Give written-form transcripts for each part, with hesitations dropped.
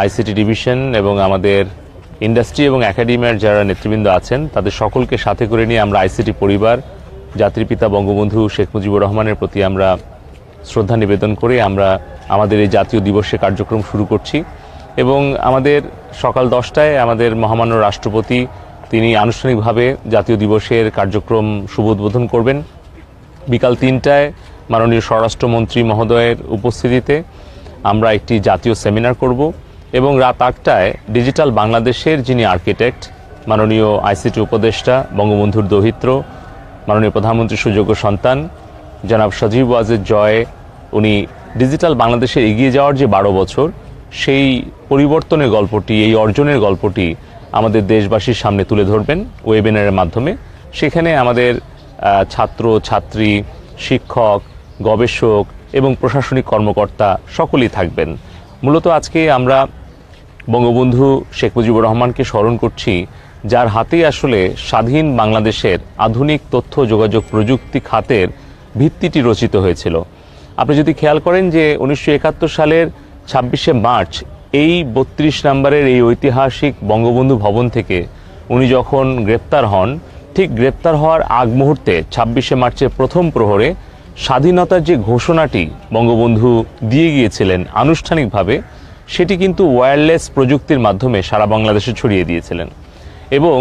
ICT division এবং আমাদের industry এবং একাডেমিয়ার যারা নেতৃবৃন্দ আছেন তাদের সকলকে সাথে করে নিয়ে আমরা আইসিটি পরিবার জাতির পিতা বঙ্গবন্ধু শেখ মুজিবুর রহমানের প্রতি আমরা শ্রদ্ধা নিবেদন করে আমরা আমাদের এই জাতীয় দিবসের কার্যক্রম শুরু করছি। এবং আমাদের সকাল 10টায় আমাদের মহামান্য রাষ্ট্রপতি তিনি আনুষ্ঠানিকভাবে জাতীয় দিবসের কার্যক্রম শুভ উদ্বোধন করবেন। বিকাল 3টায় মাননীয় স্বরাষ্ট্রমন্ত্রী মহোদয়ের উপস্থিতিতে আমরা একটি জাতীয় সেমিনার করব এবং রাত 8টায় ডিজিটাল বাংলাদেশের যিনি আর্কিটেক্ট মাননীয় আইসিটি উপদেষ্টা বঙ্গবন্ধুর দৌহিত্র মাননীয় প্রধানমন্ত্রীর সুযোগ্য সন্তান জনাব সজীব ওয়াজেদ জয়, উনি ডিজিটাল বাংলাদেশের এগিয়ে যাওয়ার যে 12 বছর সেই পরিবর্তনের গল্পটি, এই অর্জনের গল্পটি আমাদের দেশবাসীর সামনে তুলে ধরবেন ওয়েবিনারের মাধ্যমে। সেখানে আমাদের ছাত্র ছাত্রী, শিক্ষক, গবেষক এবং প্রশাসনিক কর্মকর্তা সকলেই থাকবেন। মূলত আজকে আমরা বঙ্গবন্ধু শেখ মুজিবুর রহমানকে স্মরণ করছি, যার হাতেই আসলে স্বাধীন বাংলাদেশের আধুনিক তথ্য যোগাযোগ প্রযুক্তি খাতের ভিত্তিটি রচিত হয়েছিল। আপনি যদি খেয়াল করেন যে 1971 সালের 26শে মার্চ এই 32 নম্বরের এই ঐতিহাসিক বঙ্গবন্ধু ভবন থেকে উনি যখন গ্রেপ্তার হন, ঠিক গ্রেপ্তার হওয়ার আগ মুহূর্তে 26শে মার্চের প্রথম প্রহরে স্বাধীনতার যে ঘোষণাটি বঙ্গবন্ধু দিয়ে গিয়েছিলেন আনুষ্ঠানিকভাবে, সেটি কিন্তু ওয়্যারলেস প্রযুক্তির মাধ্যমে সারা বাংলাদেশে ছড়িয়ে দিয়েছিলেন এবং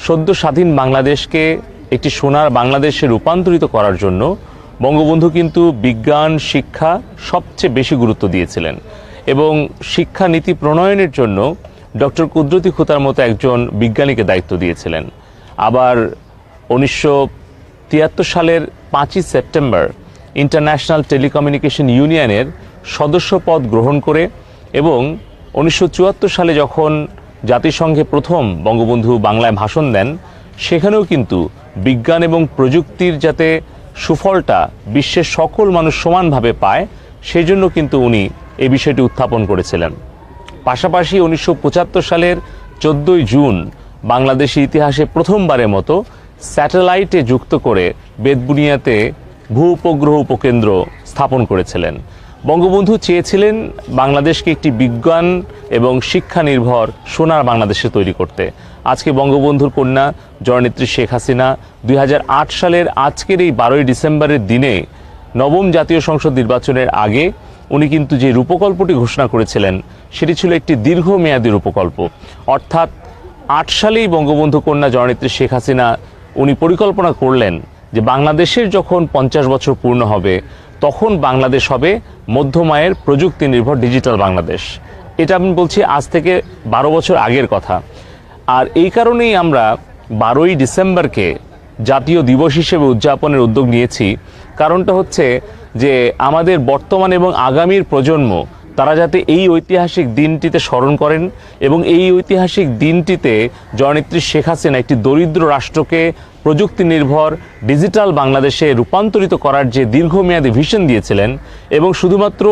সদ্য স্বাধীন বাংলাদেশকে একটি সোনার বাংলাদেশে রূপান্তরিত করার জন্য বঙ্গবন্ধু কিন্তু বিজ্ঞান শিক্ষা সবচেয়ে বেশি গুরুত্ব দিয়েছিলেন এবং শিক্ষা নীতি প্রণয়নের জন্য ডক্টর কুদরতি খুতার মতো একজন বিজ্ঞানীকে দায়িত্ব দিয়েছিলেন। আবার 1973 সালের 5ই সেপ্টেম্বর ইন্টারন্যাশনাল টেলিকমিউনিকেশন ইউনিয়নের সদস্য পদ গ্রহণ করে এবং 1974 সালে যখন জাতিসংঘে প্রথম বঙ্গবন্ধু বাংলায় ভাষণ দেন, সেখানেও কিন্তু বিজ্ঞান এবং প্রযুক্তির যাতে সুফলটা বিশ্বের সকল মানুষ সমানভাবে পায় সেই জন্য কিন্তু উনি এই বিষয়টি উত্থাপন করেছিলেন। পাশাপাশি 1975 সালের 14ই জুন বাংলাদেশের ইতিহাসে প্রথমবারের মতো স্যাটেলাইটে যুক্ত করে বেতবুনিয়াতে ভূ উপগ্রহ উপকেন্দ্র স্থাপন করেছিলেন। বঙ্গবন্ধু চেয়েছিলেন বাংলাদেশকে একটি বিজ্ঞান এবং শিক্ষা নির্ভর সোনার বাংলাদেশে তৈরি করতে। আজকে বঙ্গবন্ধুর কন্যা জননেত্রী শেখ হাসিনা 2008 সালের আজকের এই 12ই ডিসেম্বরের দিনে নবম জাতীয় সংসদ নির্বাচনের আগে উনি কিন্তু যে রূপকল্পটি ঘোষণা করেছিলেন সেটি ছিল একটি দীর্ঘমেয়াদী রূপকল্প। অর্থাৎ 8 সালেই বঙ্গবন্ধু কন্যা জননেত্রী শেখ হাসিনা উনি পরিকল্পনা করলেন যে বাংলাদেশের যখন 50 বছর পূর্ণ হবে তখন বাংলাদেশ হবে মধ্যমায়ের প্রযুক্তি নির্ভর ডিজিটাল বাংলাদেশ। এটা আমি বলছি আজ থেকে 12 বছর আগের কথা। আর এই কারণেই আমরা 12ই ডিসেম্বরকে জাতীয় দিবস হিসেবে উদযাপনের উদ্যোগ নিয়েছি। কারণটা হচ্ছে যে আমাদের বর্তমান এবং আগামীর প্রজন্ম তারা যাতে এই ঐতিহাসিক দিনটিতে স্মরণ করেন এবং এই ঐতিহাসিক দিনটিতে জননেত্রী শেখ হাসিনা একটি দরিদ্র রাষ্ট্রকে প্রযুক্তি নির্ভর ডিজিটাল বাংলাদেশে রূপান্তরিত করার যে দীর্ঘমেয়াদী ভিশন দিয়েছিলেন এবং শুধুমাত্র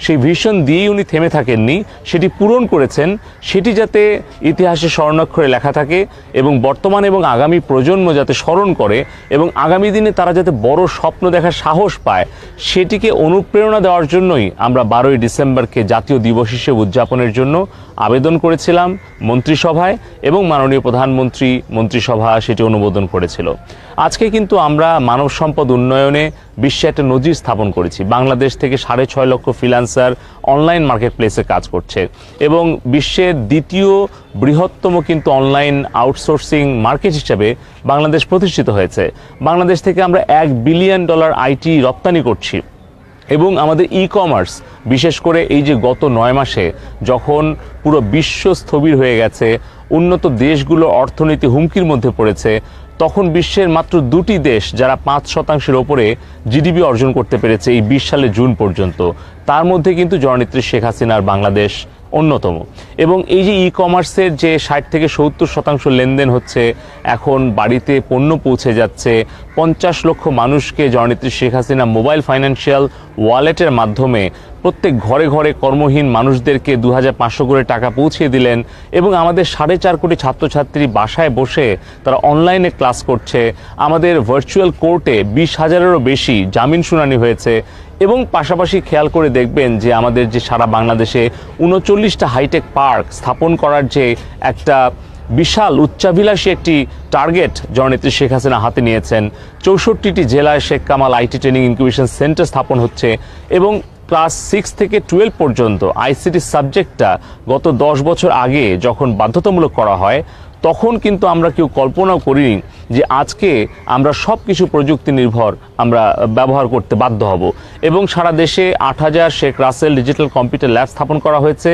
সেই ভিশন দিয়েই উনি থেমে থাকেননি, সেটি পূরণ করেছেন, সেটি যাতে ইতিহাসে স্বর্ণাক্ষরে লেখা থাকে এবং বর্তমান এবং আগামী প্রজন্ম যাতে স্মরণ করে এবং আগামী দিনে তারা যাতে বড় স্বপ্ন দেখার সাহস পায়, সেটিকে অনুপ্রেরণা দেওয়ার জন্যই আমরা 12ই ডিসেম্বরকে জাতীয় দিবস হিসেবে উদযাপনের জন্য আবেদন করেছিলাম মন্ত্রিসভায় এবং মাননীয় প্রধানমন্ত্রী মন্ত্রিসভা সেটি অনুমোদন করেছিল। আজকে কিন্তু আমরা মানব সম্পদ উন্নয়নে বিশ্বে একটা নজির স্থাপন করেছি। বাংলাদেশ থেকে 6.5 লক্ষ ফ্রিল্যান্সার অনলাইন মার্কেট প্লেসে কাজ করছে এবং বিশ্বের দ্বিতীয় বৃহত্তম কিন্তু অনলাইন আউটসোর্সিং মার্কেট হিসেবে বাংলাদেশ প্রতিষ্ঠিত হয়েছে। বাংলাদেশ থেকে আমরা $1 বিলিয়ন আইটি রপ্তানি করছি এবং আমাদের ই কমার্স বিশেষ করে এই যে গত 9 মাসে যখন পুরো বিশ্ব স্থবির হয়ে গেছে, উন্নত দেশগুলো অর্থনীতি হুমকির মধ্যে পড়েছে, তখন বিশ্বের মাত্র 2টি দেশ যারা 5% ওপরে জিডিপি অর্জন করতে পেরেছে এই 20 সালের জুন পর্যন্ত, তার মধ্যে কিন্তু জননেত্রী শেখ হাসিনার বাংলাদেশ অন্যতম। এবং এই যে ই কমার্সের যে 60 থেকে 70% লেনদেন হচ্ছে, এখন বাড়িতে পণ্য পৌঁছে যাচ্ছে, 50 লক্ষ মানুষকে জননেত্রী শেখ হাসিনা মোবাইল ফাইন্যান্সিয়াল ওয়ালেটের মাধ্যমে প্রত্যেক ঘরে ঘরে কর্মহীন মানুষদেরকে 2500 করে টাকা পৌঁছে দিলেন এবং আমাদের 4.5 কোটি ছাত্রছাত্রী বাসায় বসে তারা অনলাইনে ক্লাস করছে। আমাদের ভার্চুয়াল কোর্টে 20,000-এরও বেশি জামিন শুনানি হয়েছে এবং পাশাপাশি খেয়াল করে দেখবেন যে আমাদের যে সারা বাংলাদেশে 39টা হাইটেক পার্ক স্থাপন করার যে একটা বিশাল উচ্চাভিলাষী একটি টার্গেট জননেত্রী শেখ হাসিনা হাতে নিয়েছেন, 64টি জেলায় Sheikh Kamal IT training incubation centre স্থাপন হচ্ছে এবং ক্লাস 6 থেকে 12 পর্যন্ত আইসিটি সাবজেক্টটা গত 10 বছর আগে যখন বাধ্যতামূলক করা হয় তখন কিন্তু আমরা কেউ কল্পনাও করিনি যে আজকে আমরা সব কিছু প্রযুক্তি নির্ভর আমরা ব্যবহার করতে বাধ্য হব। এবং সারা দেশে 8000 Sheikh Russel digital computer lab স্থাপন করা হয়েছে,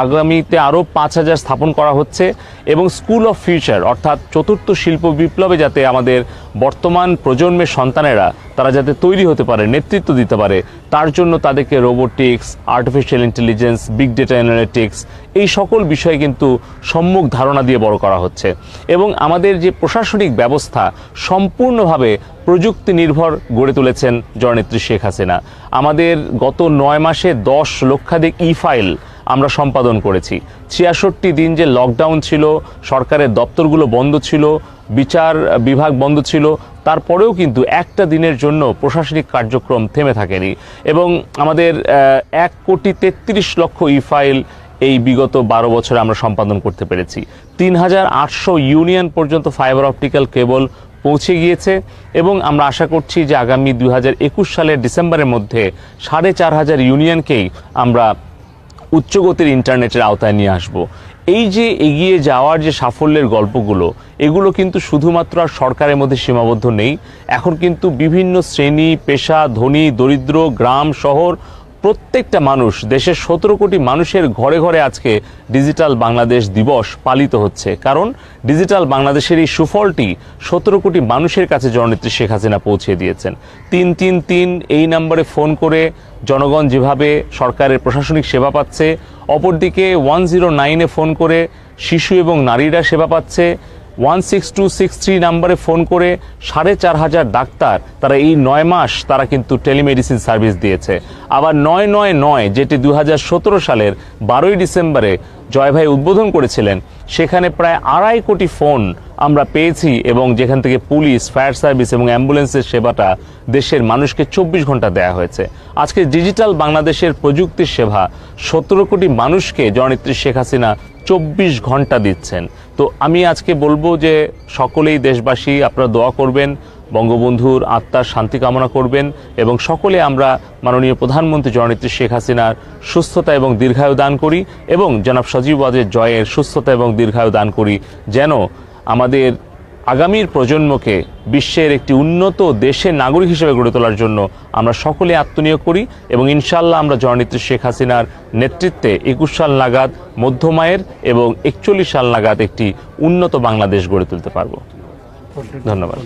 আগামীতে আরও 5000 স্থাপন করা হচ্ছে এবং স্কুল অফ ফিউচার অর্থাৎ চতুর্থ শিল্প বিপ্লবে যাতে আমাদের বর্তমান প্রজন্মের সন্তানেরা তারা যাতে তৈরি হতে পারে, নেতৃত্ব দিতে পারে, তার জন্য তাদেরকে robotics, artificial intelligence, big data analytics এই সকল বিষয়ে কিন্তু সম্মুখ ধারণা দিয়ে বড় করা হচ্ছে। এবং আমাদের যে প্রশাসনিক ব্যবস্থা সম্পূর্ণভাবে প্রযুক্তি নির্ভর গড়ে তুলেছেন জননেত্রী শেখ হাসিনা। আমাদের গত 9 মাসে 10 লক্ষাধিক ফাইল আমরা সম্পাদন করেছি। 66 দিন যে লকডাউন ছিল, সরকারের দপ্তরগুলো বন্ধ ছিল, বিচার বিভাগ বন্ধ ছিল, তারপরেও কিন্তু একটা দিনের জন্য প্রশাসনিক কার্যক্রম থেমে থাকেনি। এবং আমাদের 1,33,00,000 ফাইল এই বিগত 12 বছরে আমরা সম্পাদন করতে পেরেছি। 3800 ইউনিয়ন পর্যন্ত ফাইবার অপটিক্যাল কেবল পৌঁছে গিয়েছে এবং আমরা আশা করছি যে আগামী 2021 সালের ডিসেম্বরের মধ্যে 4500 ইউনিয়নকেই আমরা উচ্চগতির ইন্টারনেটের আওতায় নিয়ে আসব। এই যে এগিয়ে যাওয়ার যে সাফল্যের গল্পগুলো, এগুলো কিন্তু শুধুমাত্র আর সরকারের মধ্যে সীমাবদ্ধ নেই। এখন কিন্তু বিভিন্ন শ্রেণী পেশা, ধনী দরিদ্র, গ্রাম শহর প্রত্যেকটা মানুষ, দেশের 17 কোটি মানুষের ঘরে ঘরে আজকে ডিজিটাল বাংলাদেশ দিবস পালিত হচ্ছে। কারণ ডিজিটাল বাংলাদেশের এই সুফলটি 17 কোটি মানুষের কাছে জননেত্রী শেখ হাসিনা পৌঁছে দিয়েছেন। 333 এই নম্বরে ফোন করে জনগণ যেভাবে সরকারের প্রশাসনিক সেবা পাচ্ছে, অপরদিকে 109-এ ফোন করে শিশু এবং নারীরা সেবা পাচ্ছে। 16263 নম্বরে ফোন করে 4500 ডাক্তার তারা এই 9 মাস তারা কিন্তু টেলিমেডিসিন সার্ভিস দিয়েছে। আবার 999 যেটি 2017 সালের 12ই ডিসেম্বরে জয় ভাই উদ্বোধন করেছিলেন, সেখানে প্রায় 2.5 কোটি ফোন আমরা পেয়েছি এবং যেখান থেকে পুলিশ, ফায়ার সার্ভিস এবং অ্যাম্বুলেন্সের সেবাটা দেশের মানুষকে 24 ঘন্টা দেয়া হয়েছে। আজকে ডিজিটাল বাংলাদেশের প্রযুক্তির সেবা 17 কোটি মানুষকে জননেত্রী শেখ হাসিনা 24 ঘন্টা দিচ্ছেন। তো আমি আজকে বলবো যে সকলেই দেশবাসী আপনারা দোয়া করবেন, বঙ্গবন্ধুর আত্মার শান্তি কামনা করবেন এবং সকলে আমরা মাননীয় প্রধানমন্ত্রী জননেত্রী শেখ হাসিনার সুস্থতা এবং দীর্ঘায়ু দান করি এবং জনাব সজীব ওয়াজেদ জয়ের সুস্থতা এবং দীর্ঘায়ু দান করি, যেন আমাদের আগামীর প্রজন্মকে বিশ্বের একটি উন্নত দেশের নাগরিক হিসেবে গড়ে তোলার জন্য আমরা সকলে আত্মনিয়োগ করি এবং ইনশাআল্লাহ আমরা জননেত্রী শেখ হাসিনার নেতৃত্বে 21 সাল নাগাদ মধ্যমায়ের এবং 41 সাল নাগাদ একটি উন্নত বাংলাদেশ গড়ে তুলতে পারব। ধন্যবাদ।